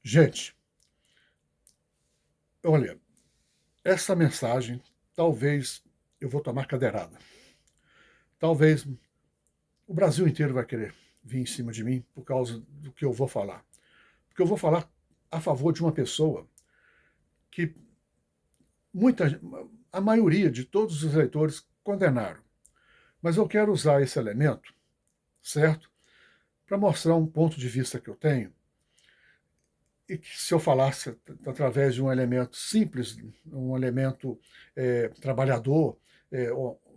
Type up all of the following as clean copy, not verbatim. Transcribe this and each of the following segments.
Gente, olha, essa mensagem talvez eu vou tomar cadeirada. Talvez o Brasil inteiro vai querer vir em cima de mim por causa do que eu vou falar. Porque eu vou falar a favor de uma pessoa que muita, a maioria de todos os eleitores condenaram. Mas eu quero usar esse elemento, certo? Para mostrar um ponto de vista que eu tenho e que se eu falasse através de um elemento simples, um elemento trabalhador,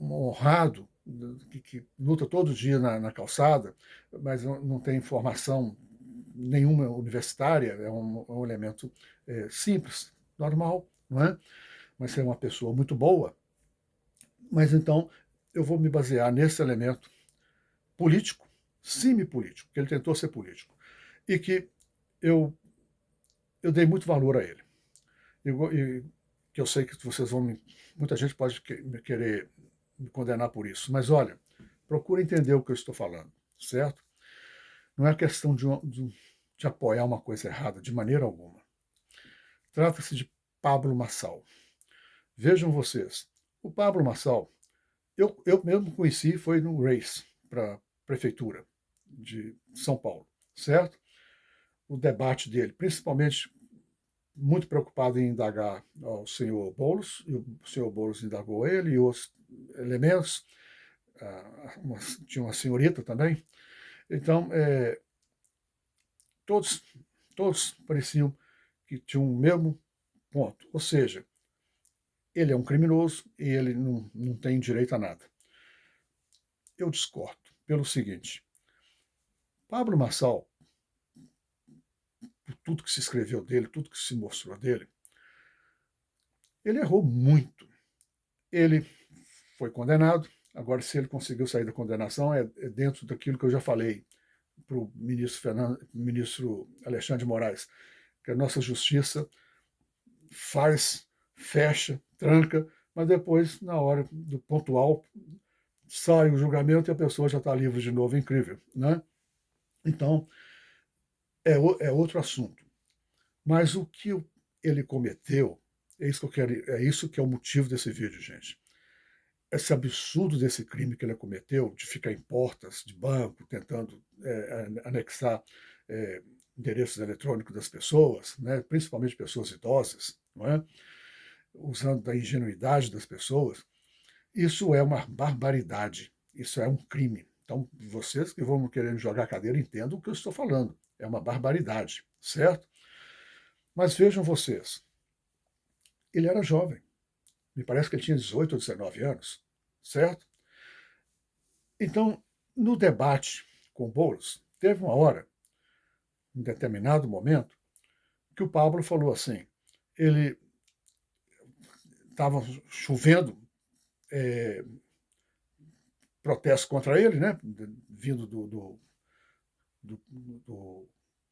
honrado, que luta todo dia na calçada, mas não tem formação nenhuma universitária, é um elemento simples, normal, não é? Mas é uma pessoa muito boa. Mas então eu vou me basear nesse elemento político, semi-político, que ele tentou ser político, e que eu, eu dei muito valor a ele. E que eu sei que vocês vão muita gente pode querer me condenar por isso, mas olha, procura entender o que eu estou falando, certo? Não é questão de apoiar uma coisa errada, de maneira alguma. Trata-se de Pablo Marçal. Vejam vocês, o Pablo Marçal, eu mesmo conheci, foi no Race, para a prefeitura de São Paulo, certo? O debate dele, principalmente muito preocupado em indagar ao senhor Boulos, e o senhor Boulos indagou ele e os elementos, tinha uma senhorita também. Então, todos, todos pareciam que tinham o mesmo ponto, ou seja, ele é um criminoso e ele não tem direito a nada. Eu discordo pelo seguinte, Pablo Marçal, por tudo que se escreveu dele, tudo que se mostrou dele, ele errou muito. Ele foi condenado. Agora, se ele conseguiu sair da condenação, é dentro daquilo que eu já falei para o ministro Alexandre de Moraes, que a nossa justiça faz, fecha, tranca, mas depois, na hora do pontual, sai o julgamento e a pessoa já está livre de novo. Incrível, né? Então, é outro assunto. Mas o que ele cometeu, é isso que eu quero, é isso que é o motivo desse vídeo, gente. Esse absurdo desse crime que ele cometeu, de ficar em portas de banco, tentando anexar é, endereços eletrônicos das pessoas, né, principalmente pessoas idosas, não é? Usando da ingenuidade das pessoas, isso é uma barbaridade, isso é um crime. Então, vocês que vão querer me jogar a cadeira, entendam o que eu estou falando. É uma barbaridade, certo? Mas vejam vocês, ele era jovem, me parece que ele tinha 18 ou 19 anos, certo? Então, no debate com Boulos, teve uma hora, em determinado momento, que o Pablo falou assim, ele estava chovendo protestos contra ele, né, vindo do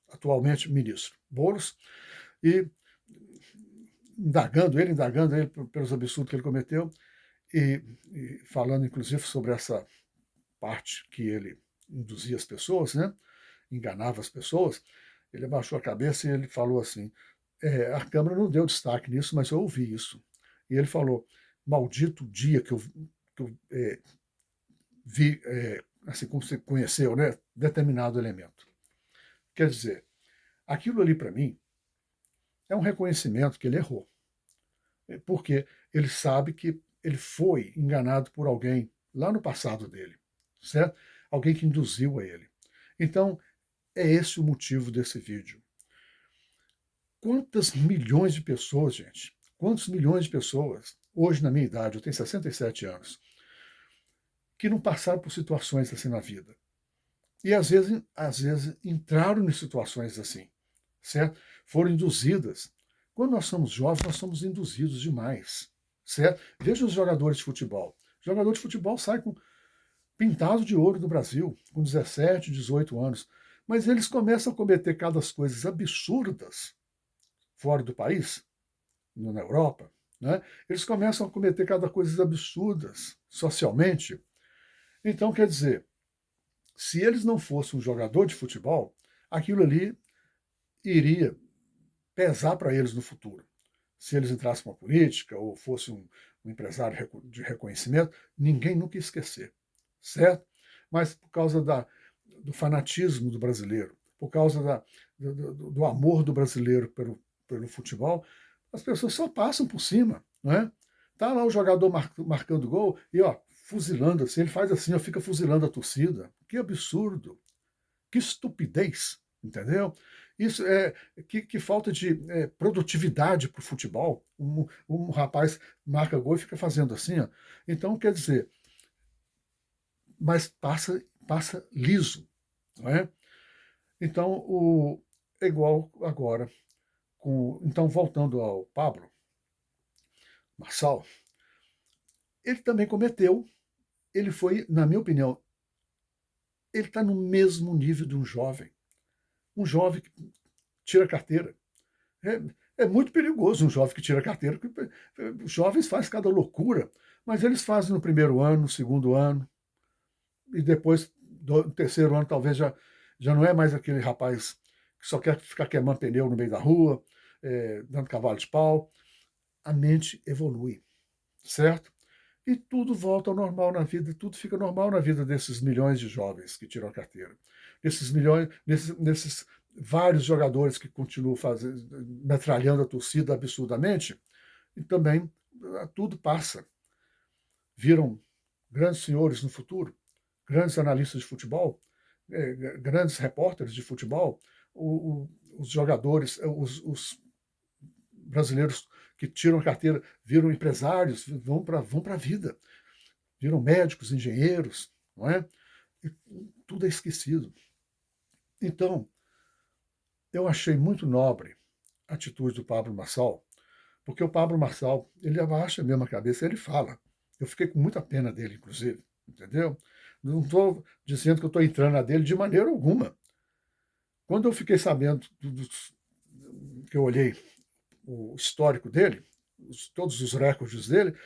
atualmente ministro Boulos, e indagando ele pelos absurdos que ele cometeu, e falando inclusive sobre essa parte que ele induzia as pessoas, né, enganava as pessoas. Ele abaixou a cabeça e ele falou assim, a Câmara não deu destaque nisso, mas eu ouvi isso. E ele falou, maldito dia que eu vi, assim como você conheceu, né, determinado elemento. Quer dizer, aquilo ali para mim é um reconhecimento que ele errou, porque ele sabe que ele foi enganado por alguém lá no passado dele, certo? Alguém que induziu a ele. Então, é esse o motivo desse vídeo. Quantas milhões de pessoas, gente, quantos milhões de pessoas, hoje na minha idade, eu tenho 67 anos, que não passaram por situações assim na vida. E às vezes entraram em situações assim, certo? Foram induzidas. Quando nós somos jovens, nós somos induzidos demais, certo? Veja os jogadores de futebol. O jogador de futebol sai com pintado de ouro do Brasil, com 17, 18 anos. Mas eles começam a cometer cada coisas absurdas fora do país, na Europa, né? Eles começam a cometer cada coisas absurdas socialmente. Então, quer dizer, se eles não fossem um jogador de futebol, aquilo ali iria pesar para eles no futuro. Se eles entrassem com a política ou fosse um empresário de reconhecimento, ninguém nunca ia esquecer, certo? Mas por causa do fanatismo do brasileiro, por causa do amor do brasileiro pelo futebol, as pessoas só passam por cima, não é? Tá lá o jogador marcando gol e ó, fuzilando assim, ele faz assim, ó, fica fuzilando a torcida. Que absurdo, que estupidez, entendeu? Isso é que falta de produtividade para o futebol. Um rapaz marca gol e fica fazendo assim, ó. Então, quer dizer, mas passa liso, não é? Então, é igual agora então, voltando ao Pablo Marçal, ele também cometeu, ele foi, na minha opinião, ele está no mesmo nível de um jovem que tira carteira. É muito perigoso um jovem que tira carteira, porque os jovens fazem cada loucura, mas eles fazem no primeiro ano, no segundo ano, e depois, no terceiro ano, talvez já não é mais aquele rapaz que só quer ficar queimando pneu no meio da rua, dando cavalo de pau. A mente evolui, certo? E tudo volta ao normal na vida, tudo fica normal na vida desses milhões de jovens que tiram a carteira. Desses milhões, nesses vários jogadores que continuam metralhando a torcida absurdamente, e também tudo passa. Viram grandes senhores no futuro, grandes analistas de futebol, grandes repórteres de futebol, os jogadores, os brasileiros que tiram a carteira viram empresários, vão para a vida, viram médicos, engenheiros, não é? E tudo é esquecido. Então, eu achei muito nobre a atitude do Pablo Marçal, porque o Pablo Marçal, ele abaixa mesmo a cabeça, ele fala. Eu fiquei com muita pena dele, inclusive, entendeu? Não estou dizendo que eu estou entrando na dele de maneira alguma. Quando eu fiquei sabendo, que eu olhei o histórico dele, todos os recordes dele,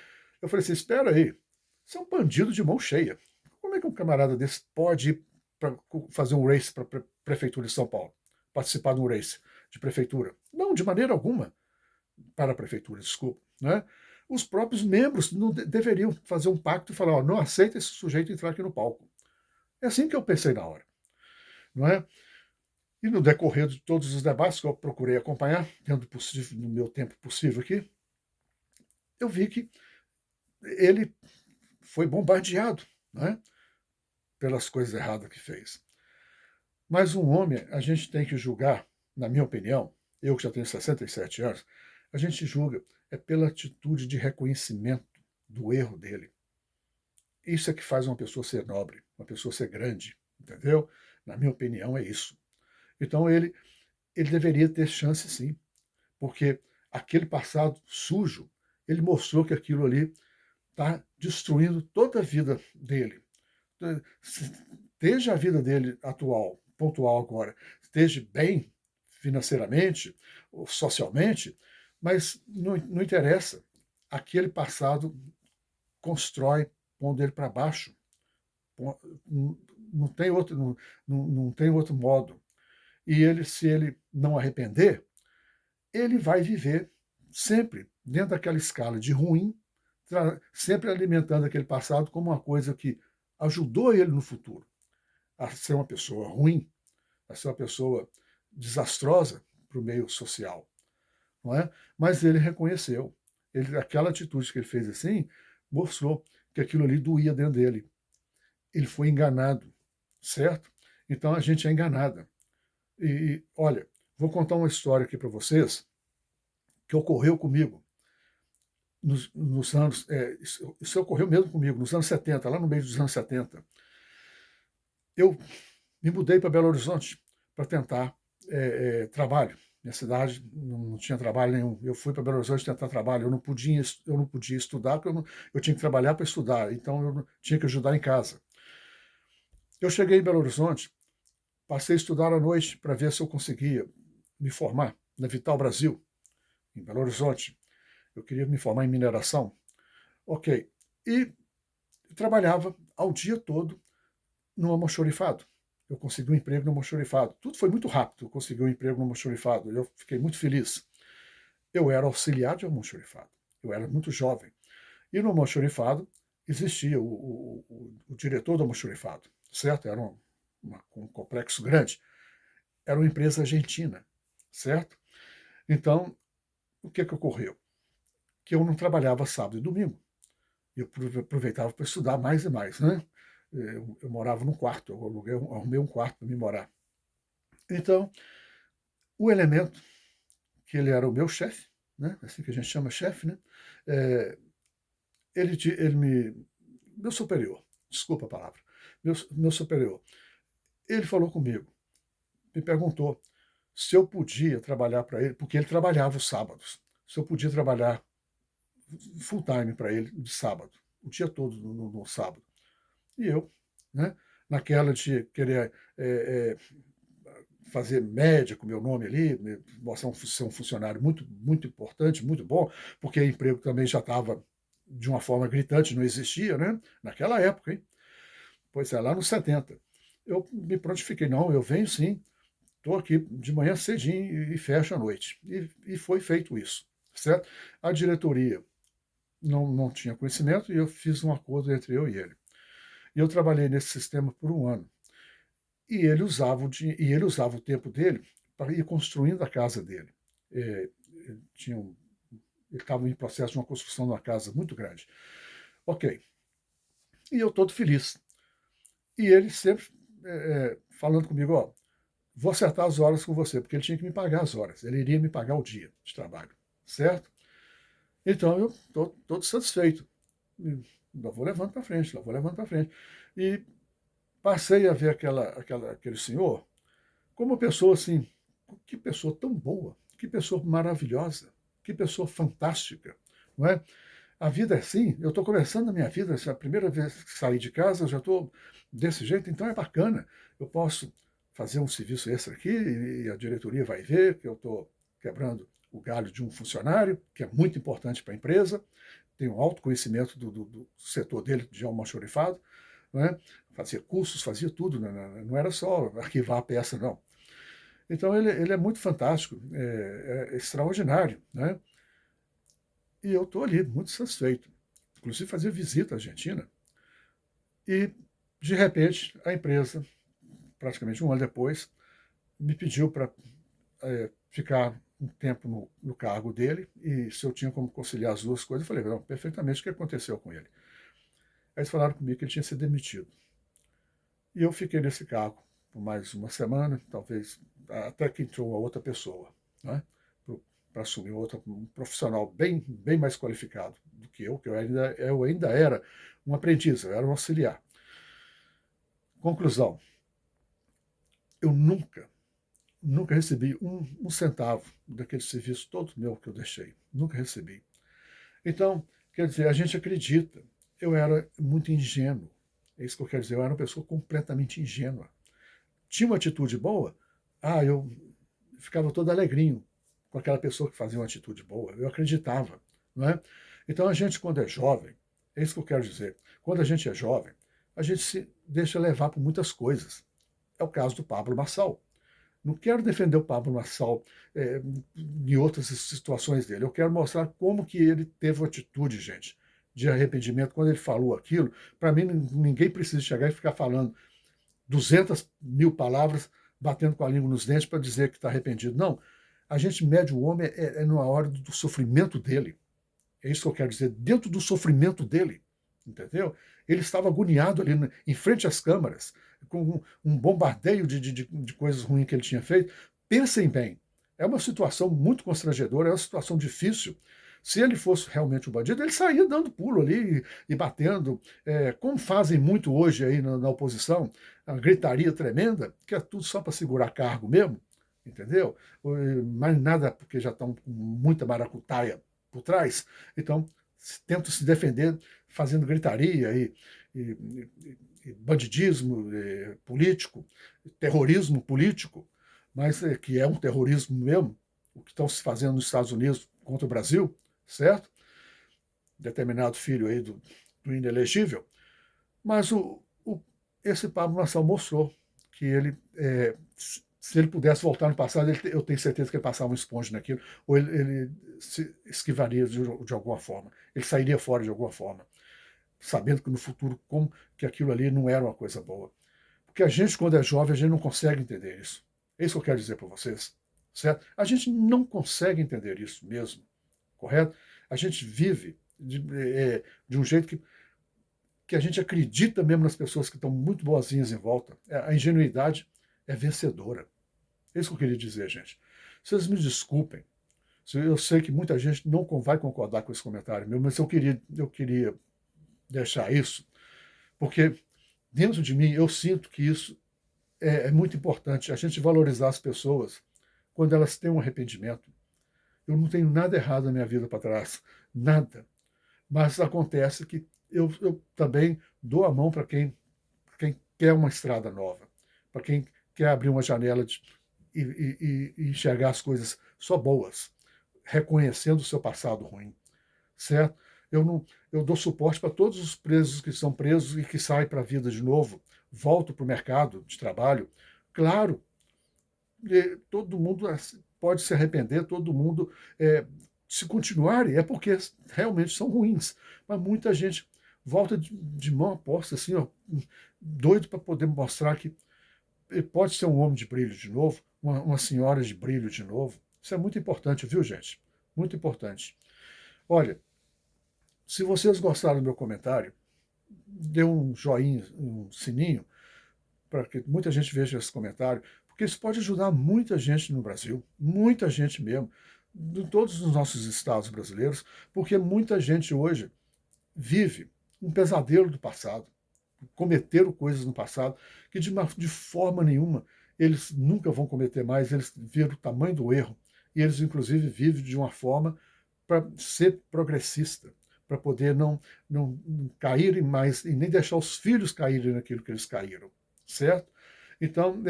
eu falei assim, espera aí, você é um bandido de mão cheia. Como é que um camarada desse pode ir para fazer um race para a Prefeitura de São Paulo? Participar de um race de prefeitura? Não, de maneira alguma. Para a prefeitura, desculpa. Né? Os próprios membros não deveriam fazer um pacto e falar, ó, não aceita esse sujeito entrar aqui no palco. É assim que eu pensei na hora. Não é? E no decorrer de todos os debates que eu procurei acompanhar, dentro do possível, no meu tempo possível aqui, eu vi que ele foi bombardeado, né, pelas coisas erradas que fez. Mas um homem, a gente tem que julgar, na minha opinião, eu que já tenho 67 anos, a gente julga pela atitude de reconhecimento do erro dele. Isso é que faz uma pessoa ser nobre, uma pessoa ser grande, entendeu? Na minha opinião, é isso. Então ele deveria ter chance sim, porque aquele passado sujo, ele mostrou que aquilo ali está destruindo toda a vida dele. Esteja a vida dele atual, pontual agora, esteja bem financeiramente, ou socialmente, mas não interessa. Aquele passado constrói, pondo ele para baixo. Não tem outro, não tem outro modo. E ele, se ele não arrepender, ele vai viver sempre dentro daquela escala de ruim, sempre alimentando aquele passado como uma coisa que ajudou ele no futuro a ser uma pessoa ruim, a ser uma pessoa desastrosa para o meio social, não é? Mas ele reconheceu, aquela atitude que ele fez assim mostrou que aquilo ali doía dentro dele. Ele foi enganado, certo? Então a gente é enganada. E olha, vou contar uma história aqui para vocês que ocorreu comigo nos anos. Isso ocorreu mesmo comigo, nos anos 70, lá no meio dos anos 70. Eu me mudei para Belo Horizonte para tentar trabalho. Minha cidade não tinha trabalho nenhum. Eu fui para Belo Horizonte tentar trabalho. Eu não podia estudar, porque eu tinha que trabalhar para estudar. Então eu tinha que ajudar em casa. Eu cheguei em Belo Horizonte, passei a estudar à noite para ver se eu conseguia me formar na Vital Brasil, em Belo Horizonte. Eu queria me formar em mineração. Ok. E trabalhava ao dia todo no almoxorifado. eu consegui um emprego no almoxarifado. Tudo foi muito rápido, eu consegui um emprego no almoxarifado, eu fiquei muito feliz. Eu era auxiliar de almoxarifado, eu era muito jovem. E no almoxarifado existia o diretor do almoxarifado, certo? Era um complexo grande. Era uma empresa argentina, certo? Então, o que ocorreu? Que eu não trabalhava sábado e domingo. Eu aproveitava para estudar mais e mais, né? Eu morava num quarto, eu arrumei um quarto para me morar. Então, o elemento, que ele era o meu chefe, né? Assim que a gente chama chefe, né? É, ele meu superior, desculpa a palavra, meu superior, ele falou comigo, me perguntou se eu podia trabalhar para ele, porque ele trabalhava os sábados, se eu podia trabalhar full time para ele de sábado, o dia todo no sábado. E eu, né, naquela de querer fazer média com o meu nome ali, mostrar ser um funcionário muito, muito importante, muito bom, porque o emprego também já estava de uma forma gritante, não existia, né? Naquela época, hein? Pois é, lá nos 70. Eu me prontifiquei, não, eu venho sim, estou aqui de manhã cedinho e fecho à noite. E foi feito isso, certo? A diretoria não tinha conhecimento e eu fiz um acordo entre eu e ele. E eu trabalhei nesse sistema por um ano. E ele usava o tempo dele para ir construindo a casa dele. É, tinha um, ele estava em processo de uma construção de uma casa muito grande. Ok. E eu todo feliz. E ele sempre falando comigo, ó, vou acertar as horas com você, porque ele tinha que me pagar as horas. Ele iria me pagar o dia de trabalho, certo? Então eu estou todo satisfeito. Lá vou levando para frente, lá vou levando para frente. E passei a ver aquele senhor como uma pessoa assim, que pessoa tão boa, que pessoa maravilhosa, que pessoa fantástica, não é? A vida é assim, eu estou começando a minha vida, essa é a primeira vez que saí de casa, eu já estou desse jeito, então é bacana. Eu posso fazer um serviço extra aqui e a diretoria vai ver que eu estou quebrando o galho de um funcionário, que é muito importante para a empresa, tem um alto conhecimento do setor dele de almoxarifado, não é? Fazia cursos, fazia tudo, não era só arquivar a peça, não. Então ele é muito fantástico, é extraordinário, né? E eu estou ali, muito satisfeito. Inclusive fazia visita à Argentina. E, de repente, a empresa, praticamente um ano depois, me pediu para ficar um tempo no cargo dele e se eu tinha como conciliar as duas coisas. Eu falei, não, perfeitamente o que aconteceu com ele. Aí eles falaram comigo que ele tinha sido demitido. E eu fiquei nesse cargo por mais uma semana, talvez até que entrou uma outra pessoa, né, para assumir um profissional bem mais qualificado do que eu ainda era um aprendiz, eu era um auxiliar. Conclusão, eu nunca recebi um centavo daquele serviço todo meu que eu deixei, nunca recebi. Então, quer dizer, a gente acredita, eu era muito ingênuo, é isso que eu quero dizer, eu era uma pessoa completamente ingênua. Tinha uma atitude boa, eu ficava todo alegrinho com aquela pessoa que fazia uma atitude boa. Eu acreditava, não é? Então a gente, quando é jovem, é isso que eu quero dizer. Quando a gente é jovem, a gente se deixa levar por muitas coisas. É o caso do Pablo Marçal. Não quero defender o Pablo Marçal em outras situações dele. Eu quero mostrar como que ele teve uma atitude, gente, de arrependimento quando ele falou aquilo. Para mim, ninguém precisa chegar e ficar falando 200.000 palavras batendo com a língua nos dentes para dizer que está arrependido. Não. A gente mede o homem na hora do sofrimento dele. É isso que eu quero dizer. Dentro do sofrimento dele. Entendeu? Ele estava agoniado ali em frente às câmaras, com um bombardeio de coisas ruins que ele tinha feito. Pensem bem. É uma situação muito constrangedora, é uma situação difícil. Se ele fosse realmente um bandido, ele saía dando pulo ali e batendo, como fazem muito hoje aí na oposição, a gritaria tremenda, que é tudo só para segurar cargo mesmo, entendeu? Mais nada porque já estão com muita maracutaia por trás, então tentam se defender fazendo gritaria e bandidismo político, terrorismo político, mas que é um terrorismo mesmo, o que estão se fazendo nos Estados Unidos contra o Brasil, certo? Determinado filho aí do inelegível. Mas esse Pablo Marçal mostrou que ele, se ele pudesse voltar no passado, eu tenho certeza que ele passava um esponja naquilo, ou ele se esquivaria de alguma forma, ele sairia fora de alguma forma, sabendo que no futuro, como que aquilo ali não era uma coisa boa. Porque a gente, quando é jovem, a gente não consegue entender isso. É isso que eu quero dizer para vocês, certo? A gente não consegue entender isso mesmo, correto? A gente vive de um jeito que a gente acredita mesmo nas pessoas que estão muito boazinhas em volta. A ingenuidade é vencedora. É isso que eu queria dizer, gente. Vocês me desculpem. Eu sei que muita gente não vai concordar com esse comentário meu, mas eu queria deixar isso, porque dentro de mim eu sinto que isso é muito importante, a gente valorizar as pessoas quando elas têm um arrependimento. Eu não tenho nada errado na minha vida para trás, nada. Mas acontece que eu também dou a mão para quem quer uma estrada nova, para quem quer abrir uma janela e enxergar as coisas só boas, reconhecendo o seu passado ruim, certo? Eu não, eu dou suporte para todos os presos que são presos e que saem para a vida de novo, voltam para o mercado de trabalho. Claro, todo mundo pode se arrepender, todo mundo, se continuarem, é porque realmente são ruins. Mas muita gente volta de mão aposta, assim, ó, doido para poder mostrar que ele pode ser um homem de brilho de novo, uma senhora de brilho de novo. Isso é muito importante, viu, gente? Muito importante. Olha, se vocês gostaram do meu comentário, dê um joinha, um sininho, para que muita gente veja esse comentário, porque isso pode ajudar muita gente no Brasil, muita gente mesmo, de todos os nossos estados brasileiros, porque muita gente hoje vive um pesadelo do passado, cometeram coisas no passado que de forma nenhuma eles nunca vão cometer mais, eles viram o tamanho do erro, e eles inclusive vivem de uma forma para ser progressista, para poder não caírem mais e nem deixar os filhos caírem naquilo que eles caíram, certo? Então,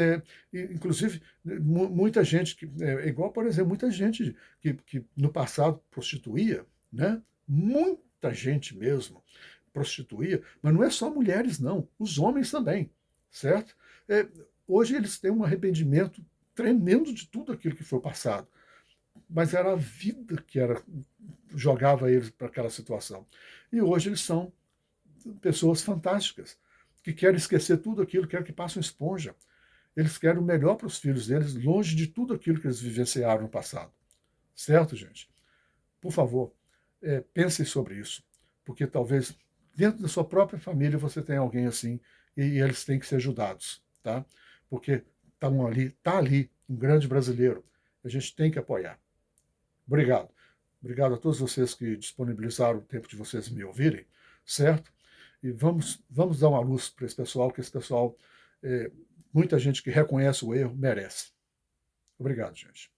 inclusive, muita gente, igual, por exemplo, muita gente que no passado prostituía, né? Muita gente mesmo prostituía, mas não é só mulheres, não, os homens também, certo? É, hoje eles têm um arrependimento tremendo de tudo aquilo que foi passado, mas era a vida que jogava eles para aquela situação. E hoje eles são pessoas fantásticas, que querem esquecer tudo aquilo, querem que passe uma esponja. Eles querem o melhor para os filhos deles, longe de tudo aquilo que eles vivenciaram no passado. Certo, gente? Por favor, pensem sobre isso, porque talvez dentro da sua própria família você tenha alguém assim e eles têm que ser ajudados, tá? Porque está ali um grande brasileiro. A gente tem que apoiar. Obrigado. Obrigado a todos vocês que disponibilizaram o tempo de vocês me ouvirem, certo? E vamos dar uma luz para esse pessoal, que esse pessoal, muita gente que reconhece o erro, merece. Obrigado, gente.